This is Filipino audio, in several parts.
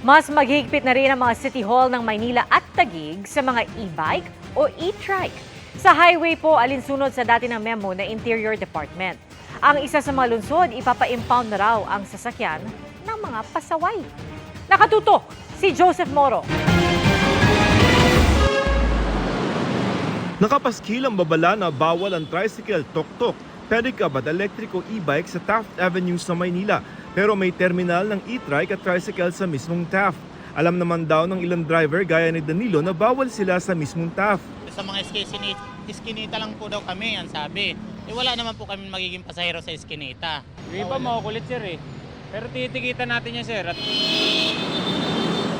Mas maghigpit na rin ang mga City Hall ng Maynila at Taguig sa mga e-bike o e-trike. Sa highway po, alinsunod sa dati ng memo na Interior Department. Ang isa sa mga lungsod, ipapa-impound na raw ang sasakyan ng mga pasaway. Nakatutok si Joseph Moro. Nakapaskil ang babala na bawal ang tricycle, tok-tok, pedicab at electric o e-bike sa Taft Avenue sa Maynila. Pero may terminal ng e-trike at tricycle sa mismong Taft. Alam naman daw ng ilang driver gaya ni Danilo na bawal sila sa mismong Taft. Sa mga iskinita lang po daw kami, ang sabi. Wala naman po kami magiging pasahero sa iskinita. Yung iba makukulit sir eh. Pero titikitan natin yan sir.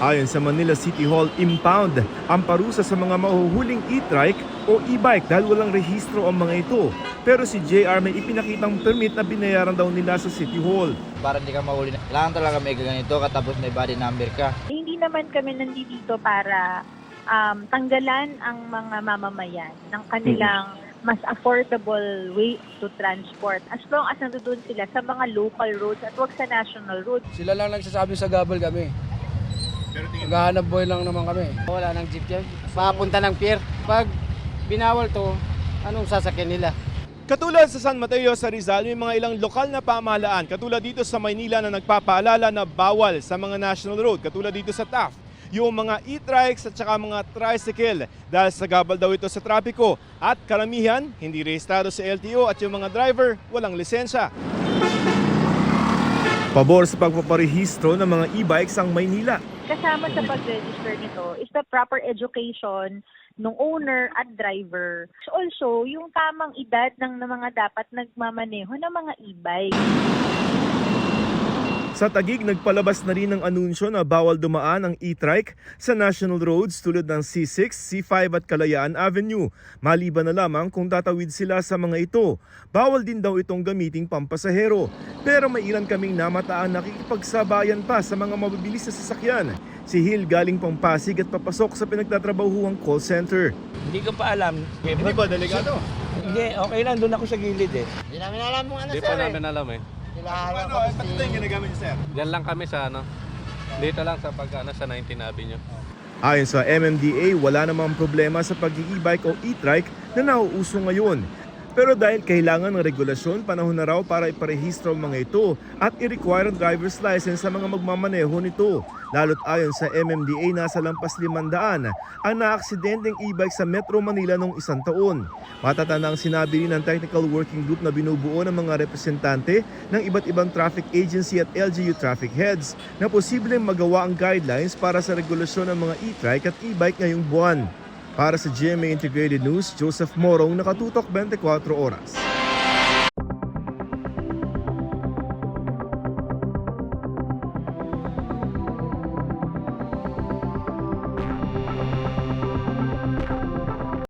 Ayon sa Manila City Hall, impound ang parusa sa mga mahuhuling e-trike o e-bike dahil walang rehistro ang mga ito. Pero si JR may ipinakitang permit na binayaran daw nila sa City Hall. Para hindi ka mahuli. Kailangan talaga may ganito katapos may body number ka. Hindi naman kami nandito para tanggalan ang mga mamamayan ng kanilang mas affordable way to transport as long as nandoon sila sa mga local roads at wag sa national roads. Sila lang nagsasabi sa gabal kami. Maghahanap buhay lang naman kami. Wala nang jeep dyan. Papunta ng pier. Pag binawal to, anong sasakyan nila? Katulad sa San Mateo sa Rizal, may mga ilang lokal na pamahalaan. Katulad dito sa Maynila na nagpapaalala na bawal sa mga national road. Katulad dito sa Taft, yung mga e-trikes at saka mga tricycle dahil sa gabal daw ito sa trapiko. At karamihan, hindi rehistrado sa LTO at yung mga driver, walang lisensya. Pabor sa pagpaparehistro ng mga e-bikes ang Maynila. Kasama sa pag-register nito is the proper education ng owner at driver. Also, yung tamang edad ng mga dapat nagmamaneho ng mga e-bike. Sa Taguig, nagpalabas na rin ng anunsyo na bawal dumaan ang e-trike sa national roads tulad ng C6, C5 at Kalayaan Avenue. Maliban na lamang kung tatawid sila sa mga ito. Bawal din daw itong gamiting pampasahero. Pero may ilan kaming namataan nakikipagsabayan pa sa mga mabibilis na sasakyan. Si Hill galing pang Pasig at papasok sa pinagtatrabahuang call center. Hindi ko pa alam. Hindi ba delikado? Hindi, okay lang. Doon ako sa gilid eh. Hindi namin alam kung ano Hindi pa namin alam eh. Ano, pati ito yung ginagamit niyo, sir? Diyan lang kami sa dito lang sa sa 19 Avenue. Ayon sa MMDA, wala namang problema sa pag-e-bike o e-trike na nauuso ngayon. Pero dahil kailangan ng regulasyon, panahon na raw para iparehistro ang mga ito at i-require ang driver's license sa mga magmamaneho nito. Lalo't ayon sa MMDA, nasa lampas 500 ang naaksidenteng e-bike sa Metro Manila noong isang taon. Matatanda ang sinabi rin ng technical working group na binubuo ng mga representante ng iba't ibang traffic agency at LGU traffic heads na posibleng magawa ang guidelines para sa regulasyon ng mga e-trike at e-bike ngayong buwan. Para sa GMA Integrated News, Joseph Morong, nakatutok 24 oras.